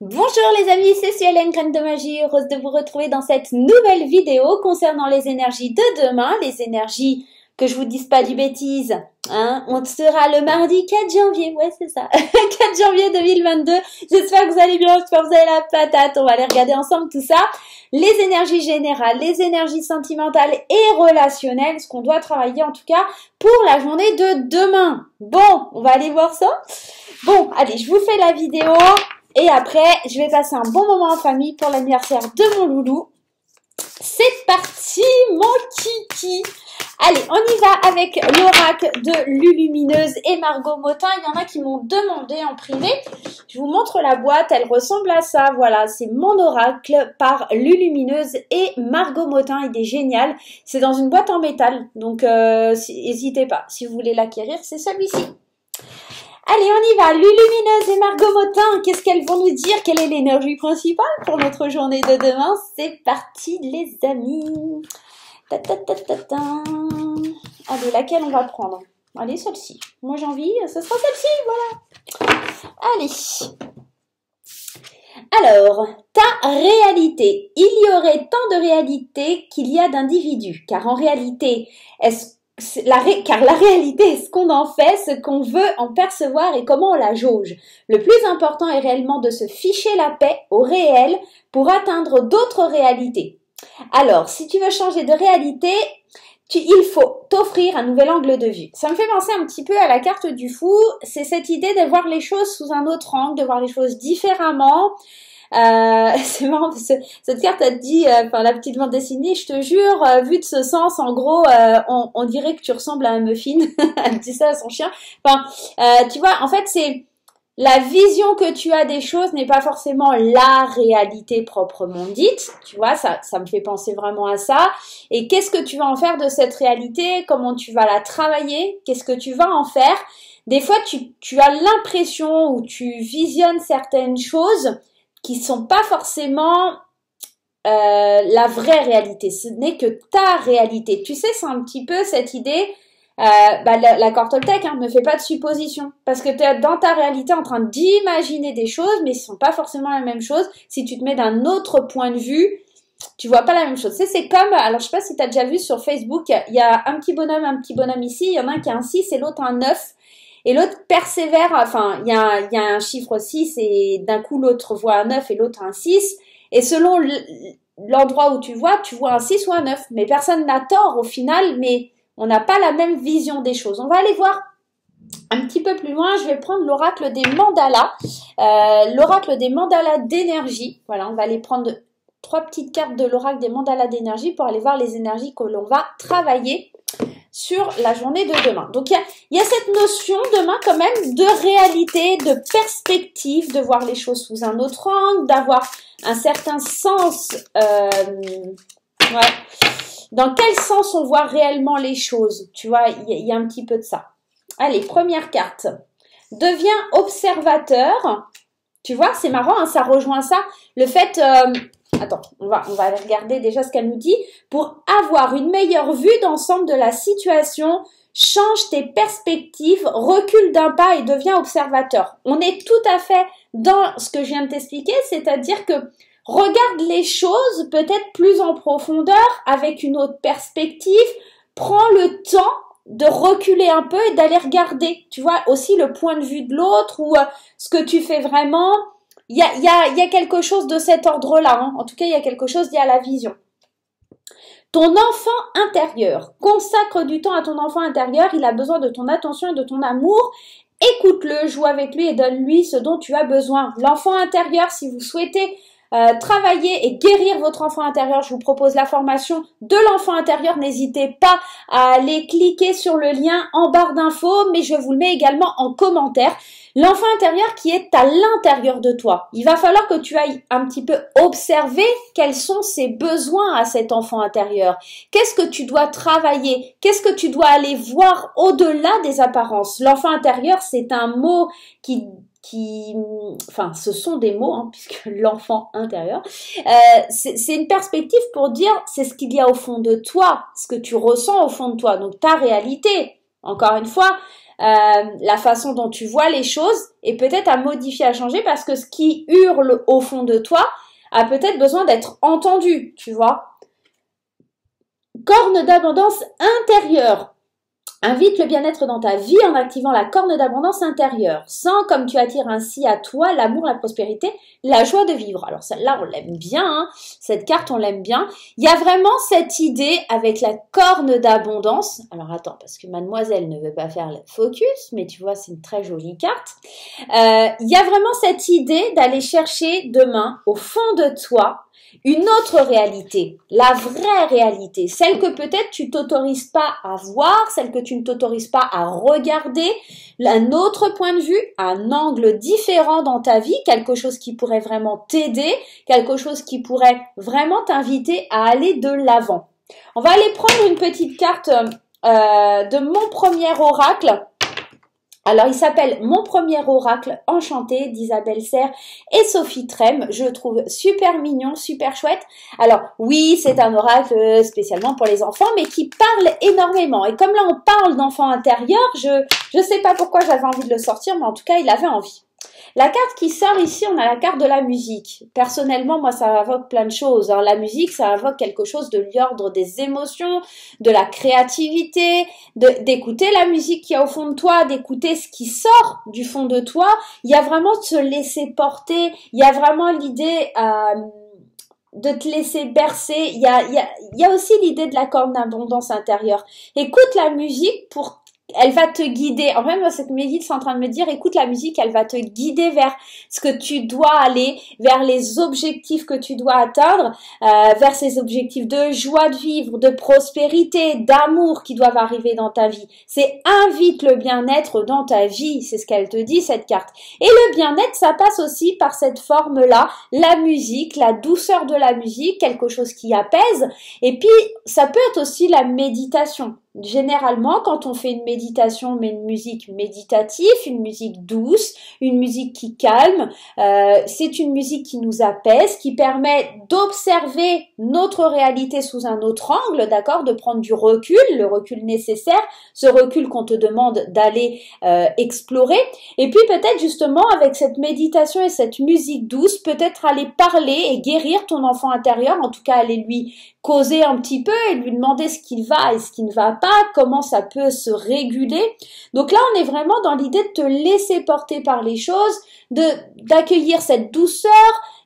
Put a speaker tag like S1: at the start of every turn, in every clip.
S1: Bonjour les amis, c'est Suelen, Graine de Magie, heureuse de vous retrouver dans cette nouvelle vidéo concernant les énergies de demain, les énergies que je vous dise pas du bêtise, hein. On sera le mardi 4 janvier, ouais c'est ça, 4 janvier 2022, j'espère que vous allez bien, j'espère que vous avez la patate, on va aller regarder ensemble tout ça, les énergies générales, les énergies sentimentales et relationnelles, ce qu'on doit travailler en tout cas pour la journée de demain. Bon, on va aller voir ça. Bon, allez, je vous fais la vidéo. Et après, je vais passer un bon moment en famille pour l'anniversaire de mon loulou. C'est parti, mon kiki! Allez, on y va avec l'oracle de Lulumineuse et Margot Motin. Il y en a qui m'ont demandé en privé. Je vous montre la boîte, elle ressemble à ça. Voilà, c'est mon oracle par Lulumineuse et Margot Motin. Il est génial. C'est dans une boîte en métal, donc n'hésitez pas. Si vous voulez l'acquérir, c'est celui-ci. Allez, on y va. Lulumineuse et Margot Motin, qu'est-ce qu'elles vont nous dire? Quelle est l'énergie principale pour notre journée de demain? C'est parti, les amis. Ta ta ta ta ta. Allez, laquelle on va prendre? Allez, celle-ci. Moi, j'ai envie, ce sera celle-ci, voilà. Allez. Alors, ta réalité. Il y aurait tant de réalités qu'il y a d'individus. Car en réalité, car la réalité est ce qu'on en fait, ce qu'on veut en percevoir et comment on la jauge. Le plus important est réellement de se ficher la paix au réel pour atteindre d'autres réalités. Alors, si tu veux changer de réalité, il faut t'offrir un nouvel angle de vue. Ça me fait penser un petit peu à la carte du fou. C'est cette idée de voir les choses sous un autre angle, de voir les choses différemment. C'est marrant parce que cette carte a dit, enfin la petite bande dessinée, je te jure, vu de ce sens, en gros, on dirait que tu ressembles à un muffin. Elle dit ça à son chien. Enfin, tu vois, en fait, c'est la vision que tu as des choses n'est pas forcément la réalité proprement dite. Tu vois, ça me fait penser vraiment à ça. Et qu'est-ce que tu vas en faire de cette réalité? Comment tu vas la travailler? Qu'est-ce que tu vas en faire? Des fois, tu as l'impression ou tu visionnes certaines choses qui sont pas forcément la vraie réalité, ce n'est que ta réalité. Tu sais, c'est un petit peu cette idée, l'accord Toltec, ne fais pas de suppositions, parce que tu es dans ta réalité en train d'imaginer des choses, mais ce sont pas forcément la même chose. Si tu te mets d'un autre point de vue, tu vois pas la même chose. C'est comme, alors je sais pas si tu as déjà vu sur Facebook, il y a un petit bonhomme ici, il y en a un qui a un 6 et l'autre un 9. Et l'autre persévère, enfin, il y a un chiffre 6 et d'un coup l'autre voit un 9 et l'autre un 6. Et selon l'endroit où tu vois un 6 ou un 9. Mais personne n'a tort au final, mais on n'a pas la même vision des choses. On va aller voir un petit peu plus loin. Je vais prendre l'oracle des mandalas. L'oracle des mandalas d'énergie. Voilà, on va aller prendre 3 petites cartes de l'oracle des mandalas d'énergie pour aller voir les énergies que l'on va travailler sur la journée de demain. Donc, il y a cette notion demain quand même de réalité, de perspective, de voir les choses sous un autre angle, d'avoir un certain sens. Ouais. Dans quel sens on voit réellement les choses? Tu vois, il y a un petit peu de ça. Allez, première carte. Deviens observateur. Tu vois, c'est marrant, ça rejoint ça. Le fait... Attends, on va aller regarder déjà ce qu'elle nous dit. Pour avoir une meilleure vue d'ensemble de la situation, change tes perspectives, recule d'un pas et deviens observateur. On est tout à fait dans ce que je viens de t'expliquer, c'est-à-dire que regarde les choses peut-être plus en profondeur, avec une autre perspective, prends le temps de reculer un peu et d'aller regarder, tu vois, aussi le point de vue de l'autre ou ce que tu fais vraiment. Il y a quelque chose de cet ordre-là, En tout cas, il y a quelque chose lié à la vision. Ton enfant intérieur. Consacre du temps à ton enfant intérieur. Il a besoin de ton attention et de ton amour. Écoute-le, joue avec lui et donne-lui ce dont tu as besoin. L'enfant intérieur, si vous souhaitez travailler et guérir votre enfant intérieur, je vous propose la formation de l'enfant intérieur. N'hésitez pas à aller cliquer sur le lien en barre d'infos, mais je vous le mets également en commentaire. L'enfant intérieur qui est à l'intérieur de toi. Il va falloir que tu ailles un petit peu observer quels sont ses besoins à cet enfant intérieur. Qu'est-ce que tu dois travailler? Qu'est-ce que tu dois aller voir au-delà des apparences? L'enfant intérieur, c'est un mot enfin, ce sont des mots, puisque l'enfant intérieur, c'est une perspective pour dire c'est ce qu'il y a au fond de toi, ce que tu ressens au fond de toi, donc ta réalité. Encore une fois, la façon dont tu vois les choses et peut-être à modifier, à changer parce que ce qui hurle au fond de toi a peut-être besoin d'être entendu, tu vois. Corne d'abondance intérieure. Invite le bien-être dans ta vie en activant la corne d'abondance intérieure. Sens comme tu attires ainsi à toi l'amour, la prospérité, la joie de vivre. Alors celle-là, on l'aime bien, hein. Cette carte, on l'aime bien. Il y a vraiment cette idée avec la corne d'abondance. Alors attends, parce que mademoiselle ne veut pas faire le focus, mais tu vois, c'est une très jolie carte. Il y a vraiment cette idée d'aller chercher demain, au fond de toi, une autre réalité, la vraie réalité, celle que peut-être tu t'autorises pas à voir, celle que tu ne t'autorises pas à regarder, un autre point de vue, un angle différent dans ta vie, quelque chose qui pourrait vraiment t'aider, quelque chose qui pourrait vraiment t'inviter à aller de l'avant. On va aller prendre une petite carte de mon premier oracle. Alors, il s'appelle Mon premier oracle enchanté d'Isabelle Serre et Sophie Trem. Je le trouve super mignon, super chouette. Alors, oui, c'est un oracle spécialement pour les enfants, mais qui parle énormément. Et comme là, on parle d'enfants intérieurs, je sais pas pourquoi j'avais envie de le sortir, mais en tout cas, il avait envie. La carte qui sort ici, on a la carte de la musique. Personnellement, moi, ça évoque plein de choses. La musique, ça évoque quelque chose de l'ordre des émotions, de la créativité, d'écouter la musique qu'il y a au fond de toi, d'écouter ce qui sort du fond de toi. Il y a vraiment de se laisser porter. Il y a vraiment l'idée de te laisser bercer. Il y a aussi l'idée de la corne d'abondance intérieure. Écoute la musique elle va te guider. En fait, moi, c'est que mes guides sont en train de me dire, écoute la musique, elle va te guider vers ce que tu dois aller, vers les objectifs que tu dois atteindre, vers ces objectifs de joie de vivre, de prospérité, d'amour qui doivent arriver dans ta vie. C'est invite le bien-être dans ta vie, c'est ce qu'elle te dit, cette carte. Et le bien-être, ça passe aussi par cette forme-là, la musique, la douceur de la musique, quelque chose qui apaise. Et puis, ça peut être aussi la méditation. Généralement, quand on fait une méditation, on met une musique méditative, une musique douce, une musique qui calme. C'est une musique qui nous apaise, qui permet d'observer notre réalité sous un autre angle, d'accord, de prendre du recul, le recul nécessaire, ce recul qu'on te demande d'aller explorer. Et puis peut-être justement avec cette méditation et cette musique douce, peut-être aller parler et guérir ton enfant intérieur, en tout cas aller lui causer un petit peu et lui demander ce qui va et ce qui ne va pas, comment ça peut se réguler. Donc là, on est vraiment dans l'idée de te laisser porter par les choses, d'accueillir cette douceur,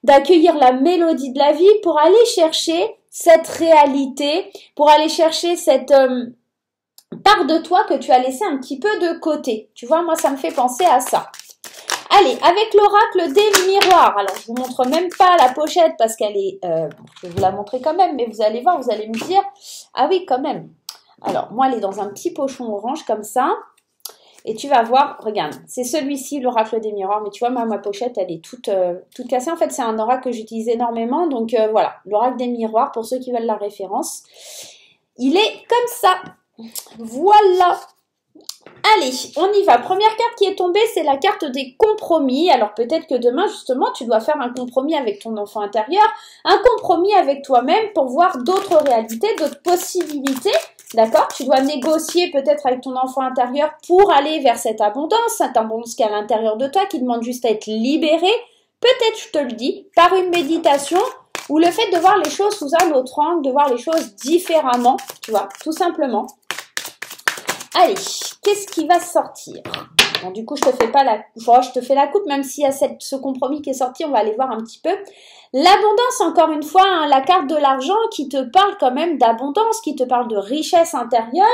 S1: d'accueillir la mélodie de la vie pour aller chercher cette réalité, pour aller chercher cette part de toi que tu as laissé un petit peu de côté. Tu vois, moi, ça me fait penser à ça. Allez, avec l'oracle des miroirs. Alors, je vous montre même pas la pochette parce qu'elle est... je vais vous la montrer quand même, mais vous allez voir, vous allez me dire... Ah oui, quand même. Alors, moi, elle est dans un petit pochon orange comme ça. Et tu vas voir, regarde, c'est celui-ci, l'oracle des miroirs. Mais tu vois, ma pochette, elle est toute cassée. En fait, c'est un oracle que j'utilise énormément. Donc, voilà, l'oracle des miroirs, pour ceux qui veulent la référence. Il est comme ça. Voilà. Allez, on y va. Première carte qui est tombée, c'est la carte des compromis. Alors peut-être que demain, justement, tu dois faire un compromis avec ton enfant intérieur, un compromis avec toi-même pour voir d'autres réalités, d'autres possibilités. D'accord? Tu dois négocier peut-être avec ton enfant intérieur pour aller vers cette abondance qui est à l'intérieur de toi, qui demande juste à être libérée. Peut-être, je te le dis, par une méditation ou le fait de voir les choses sous un autre angle, de voir les choses différemment, tu vois, tout simplement. Allez, qu'est-ce qui va sortir? Bon, du coup, je te fais la coupe, même s'il y a ce compromis qui est sorti, on va aller voir un petit peu. L'abondance, encore une fois, hein, la carte de l'argent qui te parle quand même d'abondance, qui te parle de richesse intérieure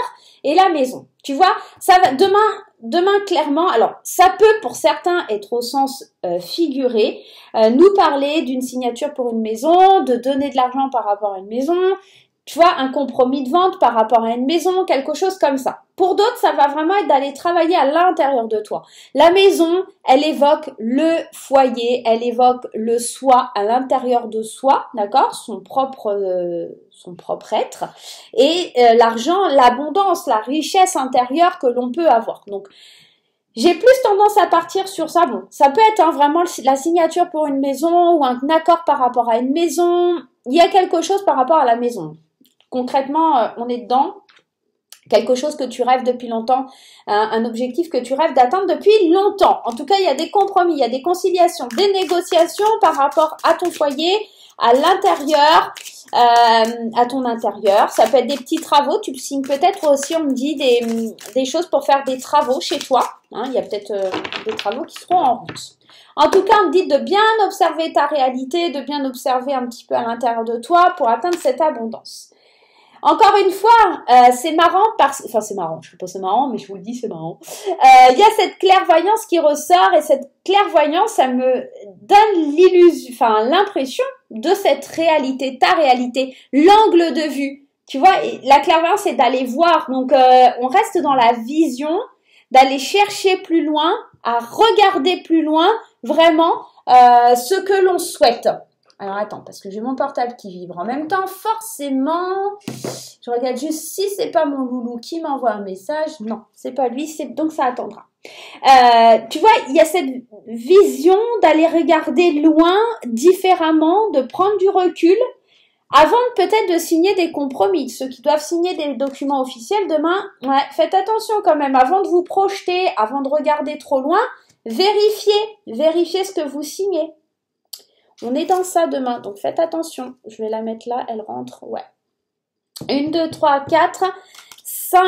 S1: et la maison. Tu vois, ça va demain clairement, alors ça peut pour certains être au sens figuré, nous parler d'une signature pour une maison, de donner de l'argent par rapport à une maison, tu vois, un compromis de vente par rapport à une maison, quelque chose comme ça. Pour d'autres, ça va vraiment être d'aller travailler à l'intérieur de toi. La maison, elle évoque le foyer, elle évoque le soi à l'intérieur de soi, d'accord, son propre être. Et l'argent, l'abondance, la richesse intérieure que l'on peut avoir. Donc, j'ai plus tendance à partir sur ça. Bon, ça peut être vraiment la signature pour une maison ou un accord par rapport à une maison. Il y a quelque chose par rapport à la maison. Concrètement, on est dedans. quelque chose que tu rêves depuis longtemps, un objectif que tu rêves d'atteindre depuis longtemps. En tout cas, il y a des compromis, il y a des conciliations, des négociations par rapport à ton foyer, à l'intérieur, à ton intérieur. Ça peut être des petits travaux. Tu signes peut-être aussi, on me dit, des choses pour faire des travaux chez toi. Hein, il y a peut-être des travaux qui seront en route. En tout cas, on me dit de bien observer ta réalité, de bien observer un petit peu à l'intérieur de toi pour atteindre cette abondance. Encore une fois, c'est marrant enfin c'est marrant, je sais pas c'est marrant, mais je vous le dis, c'est marrant. Il y a cette clairvoyance qui ressort et cette clairvoyance, ça me donne l'illusion, enfin l'impression de cette réalité, ta réalité, l'angle de vue. Tu vois, la clairvoyance, c'est d'aller voir. Donc, on reste dans la vision, d'aller chercher plus loin, à regarder plus loin, vraiment, ce que l'on souhaite. Alors attends, parce que j'ai mon portable qui vibre en même temps, forcément, je regarde juste si c'est pas mon loulou qui m'envoie un message. Non, c'est pas lui, donc ça attendra. Tu vois, il y a cette vision d'aller regarder loin, différemment, de prendre du recul, avant peut-être de signer des compromis. Ceux qui doivent signer des documents officiels demain, ouais, faites attention quand même, avant de vous projeter, avant de regarder trop loin, vérifiez ce que vous signez. On est dans ça demain, donc faites attention. Je vais la mettre là, elle rentre, ouais. 1, 2, 3, 4, 5,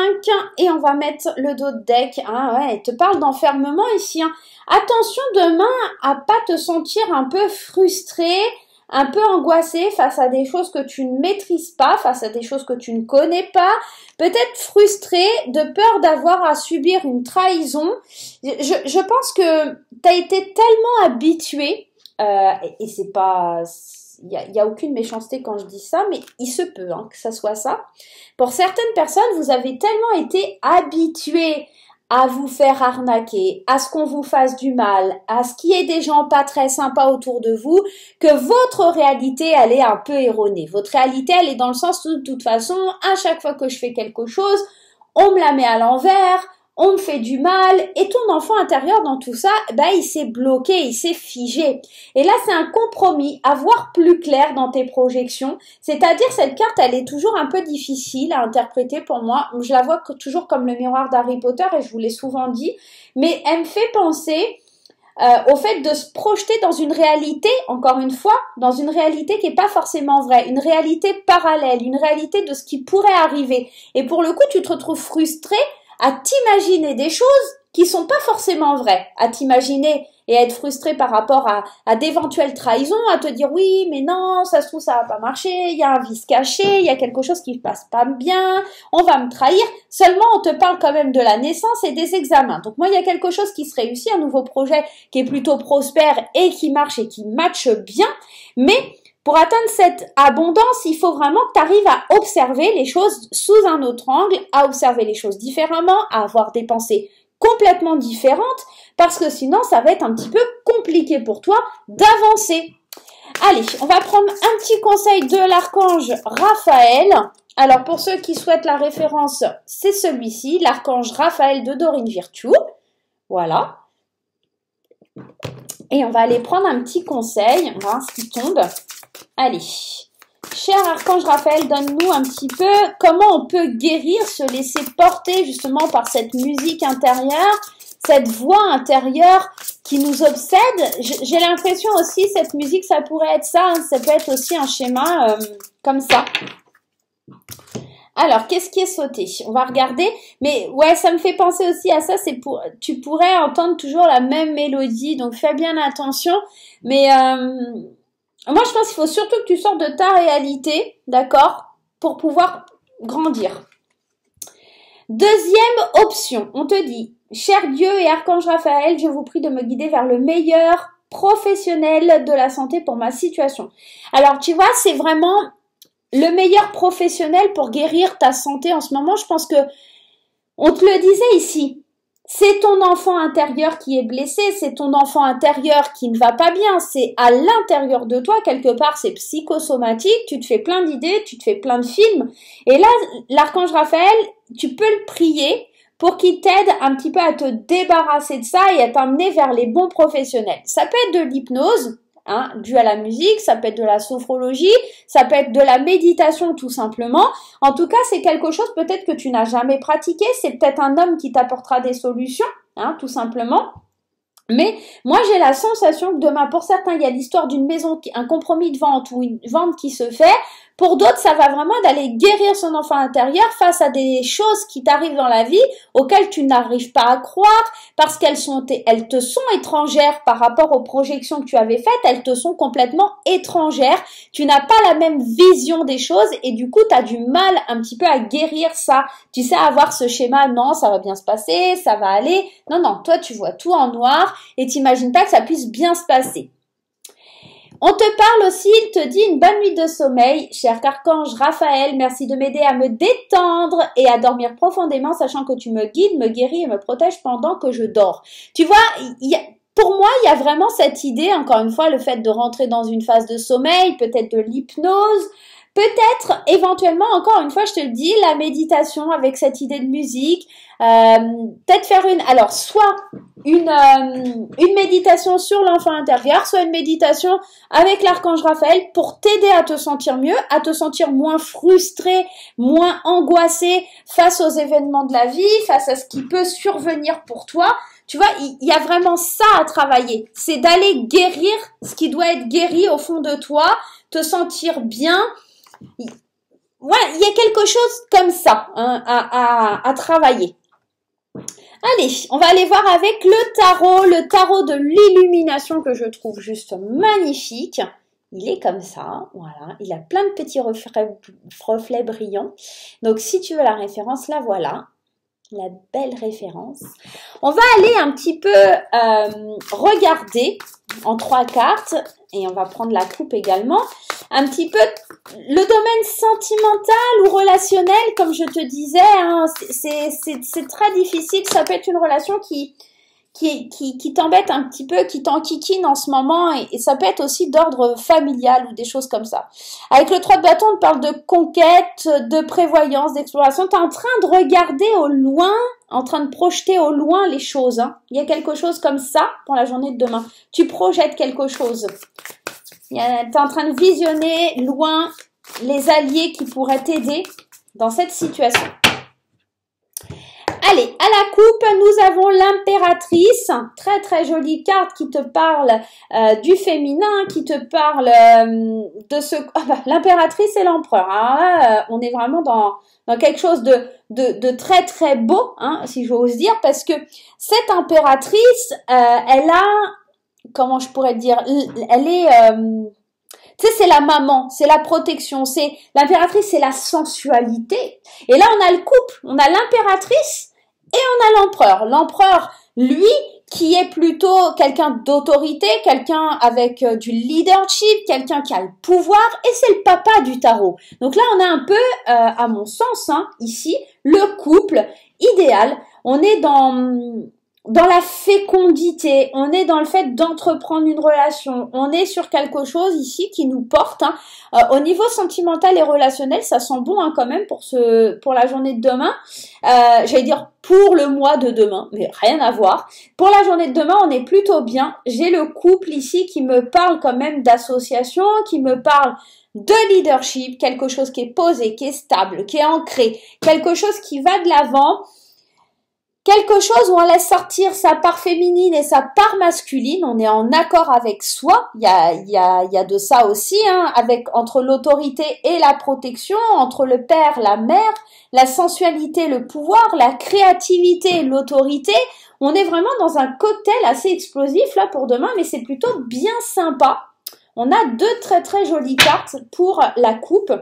S1: et on va mettre le dos de deck. Ah ouais, elle te parle d'enfermement ici. Hein. Attention demain à pas te sentir un peu frustré, un peu angoissé face à des choses que tu ne maîtrises pas, face à des choses que tu ne connais pas. Peut-être frustré, de peur d'avoir à subir une trahison. Je pense que tu as été tellement habitué. Et c'est pas, il y a aucune méchanceté quand je dis ça, mais il se peut hein, que ça soit ça. Pour certaines personnes, vous avez tellement été habitués à vous faire arnaquer, à ce qu'on vous fasse du mal, à ce qu'il y ait des gens pas très sympas autour de vous, que votre réalité, elle est un peu erronée. Votre réalité, elle est dans le sens où, de toute façon, à chaque fois que je fais quelque chose, on me la met à l'envers, on me fait du mal, et ton enfant intérieur dans tout ça, ben, il s'est bloqué, il s'est figé. Et là, c'est un compromis, à voir plus clair dans tes projections. C'est-à-dire, cette carte, elle est toujours un peu difficile à interpréter pour moi. Je la vois toujours comme le miroir d'Harry Potter, et je vous l'ai souvent dit. Mais elle me fait penser au fait de se projeter dans une réalité, encore une fois, dans une réalité qui n'est pas forcément vraie, une réalité parallèle, une réalité de ce qui pourrait arriver. Et pour le coup, tu te retrouves frustré à t'imaginer des choses qui sont pas forcément vraies, à t'imaginer et à être frustré par rapport à d'éventuelles trahisons, à te dire oui, mais non, ça se trouve, ça va pas marcher, il y a un vice caché, il y a quelque chose qui se passe pas bien, on va me trahir. Seulement, on te parle quand même de la naissance et des examens. Donc moi, il y a quelque chose qui se réussit, un nouveau projet qui est plutôt prospère et qui marche et qui matche bien, mais pour atteindre cette abondance, il faut vraiment que tu arrives à observer les choses sous un autre angle, à observer les choses différemment, à avoir des pensées complètement différentes, parce que sinon, ça va être un petit peu compliqué pour toi d'avancer. Allez, on va prendre un petit conseil de l'archange Raphaël. Alors, pour ceux qui souhaitent la référence, c'est celui-ci, l'archange Raphaël de Dorine Virtue. Voilà. Et on va aller prendre un petit conseil, on va voir ce qui tombe. Allez, cher archange Raphaël, donne-nous un petit peu comment on peut guérir, se laisser porter justement par cette musique intérieure, cette voix intérieure qui nous obsède. J'ai l'impression aussi, cette musique, ça pourrait être ça, hein, ça peut être aussi un schéma comme ça. Alors, qu'est-ce qui est sauté? On va regarder, mais ouais, ça me fait penser aussi à ça, tu pourrais entendre toujours la même mélodie, donc fais bien attention, mais moi, je pense qu'il faut surtout que tu sortes de ta réalité, d'accord, pour pouvoir grandir. Deuxième option, on te dit, cher Dieu et archange Raphaël, je vous prie de me guider vers le meilleur professionnel de la santé pour ma situation. Alors, tu vois, c'est vraiment le meilleur professionnel pour guérir ta santé en ce moment. Je pense que on te le disait ici. C'est ton enfant intérieur qui est blessé, c'est ton enfant intérieur qui ne va pas bien, c'est à l'intérieur de toi, quelque part, c'est psychosomatique, tu te fais plein d'idées, tu te fais plein de films. Et là, l'archange Raphaël, tu peux le prier pour qu'il t'aide un petit peu à te débarrasser de ça et à t'emmener vers les bons professionnels. Ça peut être de l'hypnose, hein, dû à la musique, ça peut être de la sophrologie, ça peut être de la méditation tout simplement. En tout cas, c'est quelque chose peut-être que tu n'as jamais pratiqué, c'est peut-être un homme qui t'apportera des solutions, hein, tout simplement. Mais moi, j'ai la sensation que demain, pour certains, il y a l'histoire d'une maison, un compromis de vente ou une vente qui se fait. Pour d'autres, ça va vraiment d'aller guérir son enfant intérieur face à des choses qui t'arrivent dans la vie auxquelles tu n'arrives pas à croire parce elles te sont étrangères par rapport aux projections que tu avais faites. Elles te sont complètement étrangères. Tu n'as pas la même vision des choses et du coup, tu as du mal un petit peu à guérir ça. Tu sais, avoir ce schéma, non, ça va bien se passer, ça va aller. Non, non, toi, tu vois tout en noir et t'imagines pas que ça puisse bien se passer. On te parle aussi, il te dit une bonne nuit de sommeil. Cher archange Raphaël, merci de m'aider à me détendre et à dormir profondément, sachant que tu me guides, me guéris et me protèges pendant que je dors. Tu vois, pour moi, il y a vraiment cette idée, encore une fois, le fait de rentrer dans une phase de sommeil, peut-être de l'hypnose, peut-être, éventuellement, encore une fois, je te le dis, la méditation avec cette idée de musique, peut-être faire soit une méditation sur l'enfant intérieur, soit une méditation avec l'archange Raphaël pour t'aider à te sentir mieux, à te sentir moins frustré, moins angoissé face aux événements de la vie, face à ce qui peut survenir pour toi. Tu vois, il y a vraiment ça à travailler. C'est d'aller guérir ce qui doit être guéri au fond de toi, te sentir bien. Ouais, il y a quelque chose comme ça hein, à travailler. Allez, on va aller voir avec le tarot de l'illumination que je trouve juste magnifique. Il est comme ça, voilà, il a plein de petits reflets brillants. Donc si tu veux la référence, la voilà, la belle référence. On va aller un petit peu regarder en 3 cartes, et on va prendre la coupe également, un petit peu le domaine sentimental ou relationnel, comme je te disais, hein, c'est très difficile, ça peut être une relation qui t'embête un petit peu, qui t'enquiquine en ce moment, et ça peut être aussi d'ordre familial ou des choses comme ça. Avec le 3 de bâton, on parle de conquête, de prévoyance, d'exploration. Tu es en train de regarder au loin, en train de projeter au loin les choses. Hein. Il y a quelque chose comme ça pour la journée de demain. Tu projettes quelque chose. Tu es en train de visionner loin les alliés qui pourraient t'aider dans cette situation. Allez, à la coupe, nous avons l'impératrice, très très jolie carte qui te parle du féminin, qui te parle de ce... l'impératrice et l'empereur, hein, on est vraiment dans quelque chose de très très beau, hein, si j'ose dire, parce que cette impératrice, elle a, comment je pourrais dire, elle est... tu sais, c'est la maman, c'est la protection, c'est l'impératrice, c'est la sensualité. Et là, on a le couple, on a l'impératrice et on a l'empereur. L'empereur, lui, qui est plutôt quelqu'un d'autorité, quelqu'un avec du leadership, quelqu'un qui a le pouvoir, et c'est le papa du tarot. Donc là, on a un peu, à mon sens, hein, ici, le couple idéal. On est dans la fécondité, on est dans le fait d'entreprendre une relation, on est sur quelque chose ici qui nous porte. Hein. Au niveau sentimental et relationnel, ça sent bon hein, quand même pour la journée de demain. J'allais dire pour le mois de demain, mais rien à voir. Pour la journée de demain, on est plutôt bien. J'ai le couple ici qui me parle quand même d'association, qui me parle de leadership, quelque chose qui est posé, qui est stable, qui est ancré, quelque chose qui va de l'avant. Quelque chose où on laisse sortir sa part féminine et sa part masculine, on est en accord avec soi, il y a de ça aussi, hein, entre l'autorité et la protection, entre le père, la mère, la sensualité, le pouvoir, la créativité, l'autorité, on est vraiment dans un cocktail assez explosif là pour demain, mais c'est plutôt bien sympa. On a 2 très très jolies cartes pour la coupe.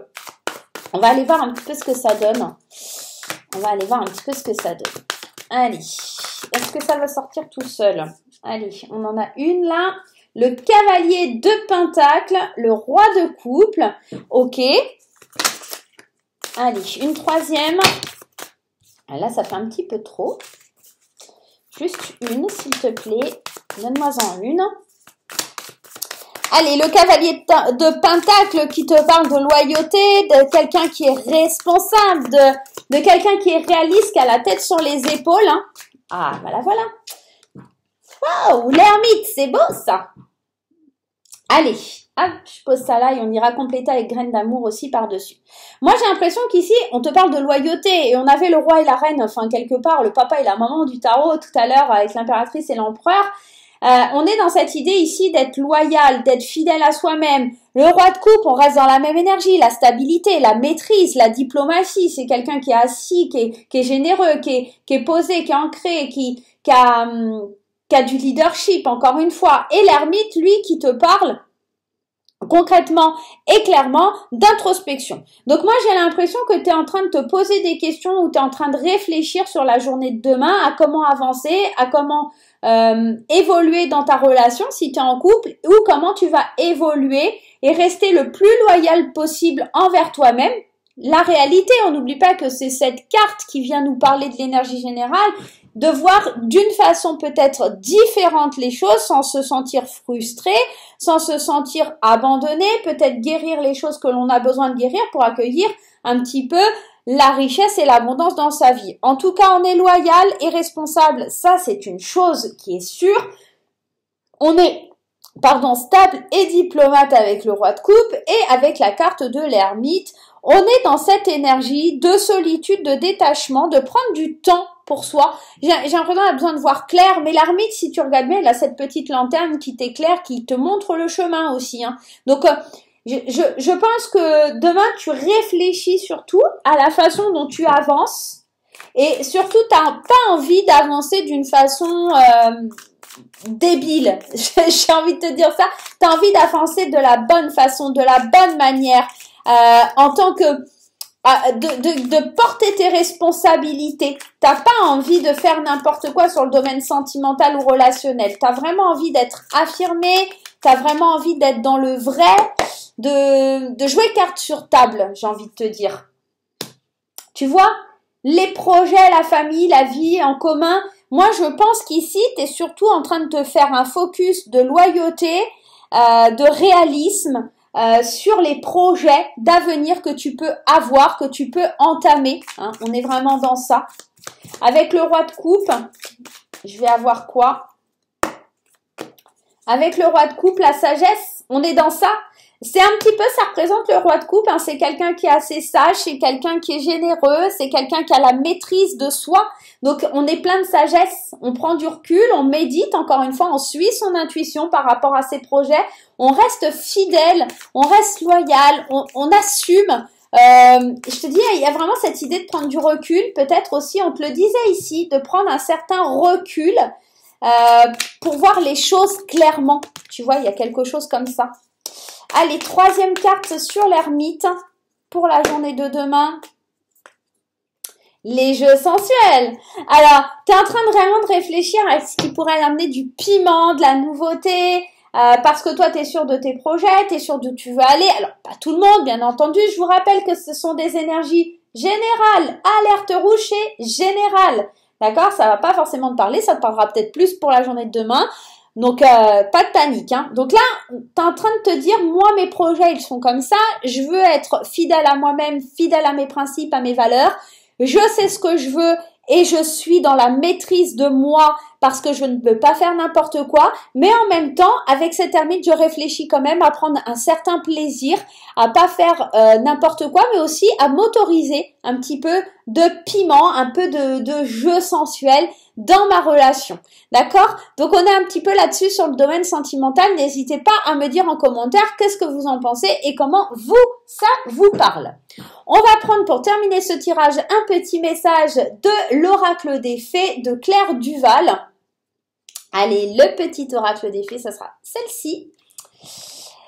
S1: On va aller voir un petit peu ce que ça donne. Allez, est-ce que ça va sortir tout seul? Allez, on en a une là. Le cavalier de pentacle, le roi de couple. Ok. Allez, une 3e. Là, ça fait un petit peu trop. Juste une, s'il te plaît. Donne-moi-en une. Allez, le cavalier de pentacle qui te parle de loyauté, de quelqu'un qui est responsable, de quelqu'un qui est réaliste, qui a la tête sur les épaules. Hein. Ah, voilà. Waouh, l'ermite, c'est beau ça. Allez, hop, je pose ça là et on ira compléter avec graines d'amour aussi par-dessus. Moi, j'ai l'impression qu'ici, on te parle de loyauté et on avait le roi et la reine, enfin quelque part, le papa et la maman du tarot tout à l'heure avec l'impératrice et l'empereur. On est dans cette idée ici d'être loyal, d'être fidèle à soi-même. Le roi de coupe, on reste dans la même énergie, la stabilité, la maîtrise, la diplomatie. C'est quelqu'un qui est assis, qui est généreux, qui est posé, qui est ancré, qui a du leadership, encore une fois. Et l'ermite, lui, qui te parle concrètement et clairement d'introspection. Donc moi, j'ai l'impression que tu es en train de te poser des questions ou tu es en train de réfléchir sur la journée de demain, à comment avancer, à comment évoluer dans ta relation si tu es en couple, ou comment tu vas évoluer et rester le plus loyal possible envers toi-même. La réalité, on n'oublie pas que c'est cette carte qui vient nous parler de l'énergie générale, de voir d'une façon peut-être différente les choses sans se sentir frustré, sans se sentir abandonné, peut-être guérir les choses que l'on a besoin de guérir pour accueillir un petit peu la richesse et l'abondance dans sa vie. En tout cas, on est loyal et responsable, ça c'est une chose qui est sûre. On est stable et diplomate avec le roi de coupe et avec la carte de l'ermite. On est dans cette énergie de solitude, de détachement, de prendre du temps pour soi. J'ai l'impression qu'on a besoin de voir clair, mais l'ermite, si tu regardes bien, il a cette petite lanterne qui t'éclaire, qui te montre le chemin aussi. Hein. Donc, je pense que demain, tu réfléchis surtout à la façon dont tu avances et surtout, tu n'as pas envie d'avancer d'une façon débile. J'ai envie de te dire ça. Tu as envie d'avancer de la bonne façon, de la bonne manière. En tant que de porter tes responsabilités. T'as pas envie de faire n'importe quoi sur le domaine sentimental ou relationnel. T'as vraiment envie d'être affirmé, t'as vraiment envie d'être dans le vrai, de jouer carte sur table, j'ai envie de te dire. Tu vois, les projets, la famille, la vie en commun, moi je pense qu'ici, t'es surtout en train de te faire un focus de loyauté, de réalisme, sur les projets d'avenir que tu peux avoir, que tu peux entamer. Hein, on est vraiment dans ça. Avec le roi de coupe, je vais avoir quoi? Avec le roi de coupe, la sagesse, on est dans ça. C'est un petit peu, ça représente le roi de coupe, hein, c'est quelqu'un qui est assez sage, c'est quelqu'un qui est généreux, c'est quelqu'un qui a la maîtrise de soi. Donc, on est plein de sagesse, on prend du recul, on médite, encore une fois, on suit son intuition par rapport à ses projets, on reste fidèle, on reste loyal, on assume. Je te dis, il y a vraiment cette idée de prendre du recul, peut-être aussi, on te le disait ici, de prendre un certain recul pour voir les choses clairement. Tu vois, il y a quelque chose comme ça. Allez, troisième carte sur l'ermite pour la journée de demain. Les jeux sensuels. Alors, tu es en train de vraiment de réfléchir à ce qui pourrait amener du piment, de la nouveauté, parce que toi, tu es sûr de tes projets, tu es sûr d'où tu veux aller. Alors, pas tout le monde, bien entendu. Je vous rappelle que ce sont des énergies générales. Alerte rouge, c'est général. D'accord? Ça va pas forcément te parler, ça te parlera peut-être plus pour la journée de demain. Donc, pas de panique. Hein. Donc là, tu es en train de te dire, moi, mes projets, ils sont comme ça. Je veux être fidèle à moi-même, fidèle à mes principes, à mes valeurs. Je sais ce que je veux et je suis dans la maîtrise de moi parce que je ne peux pas faire n'importe quoi. Mais en même temps, avec cette ermite, je réfléchis quand même à prendre un certain plaisir, à pas faire n'importe quoi, mais aussi à m'autoriser un petit peu de piment, un peu de jeu sensuel dans ma relation. D'accord? Donc, on est un petit peu là-dessus sur le domaine sentimental. N'hésitez pas à me dire en commentaire qu'est-ce que vous en pensez et comment ça vous parle. On va prendre pour terminer ce tirage un petit message de l'oracle des fées de Claire Duval. Allez, le petit oracle des fées, ça sera celle-ci.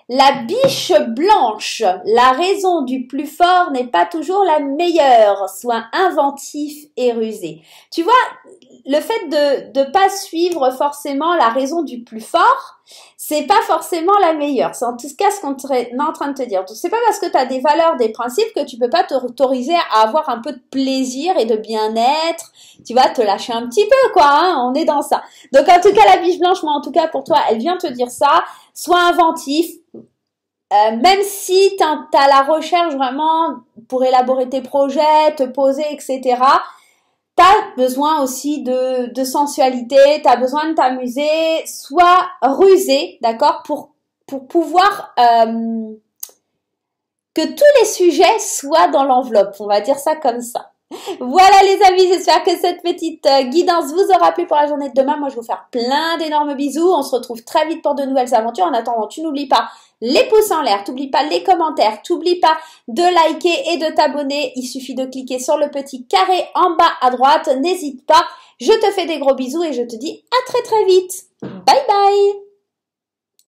S1: La biche blanche, la raison du plus fort n'est pas toujours la meilleure, sois inventif et rusé. Tu vois, le fait de pas suivre forcément la raison du plus fort, c'est pas forcément la meilleure. C'est en tout cas ce qu'on est en train de te dire. Donc, c'est pas parce que tu as des valeurs, des principes que tu peux pas t'autoriser à avoir un peu de plaisir et de bien-être. Tu vas te lâcher un petit peu, quoi, hein, on est dans ça. Donc, en tout cas, la biche blanche, moi, en tout cas, pour toi, elle vient te dire ça. Sois inventif. Même si tu as la recherche vraiment pour élaborer tes projets, te poser, etc., tu as besoin aussi de sensualité, tu as besoin de t'amuser, sois rusé, d'accord, pour pour pouvoir que tous les sujets soient dans l'enveloppe. On va dire ça comme ça. Voilà les amis, j'espère que cette petite guidance vous aura plu pour la journée de demain. Moi, je vais vous faire plein d'énormes bisous. On se retrouve très vite pour de nouvelles aventures. En attendant, tu n'oublies pas les pouces en l'air, t'oublies pas les commentaires, t'oublies pas de liker et de t'abonner. Il suffit de cliquer sur le petit carré en bas à droite. N'hésite pas. Je te fais des gros bisous et je te dis à très très vite. Bye bye.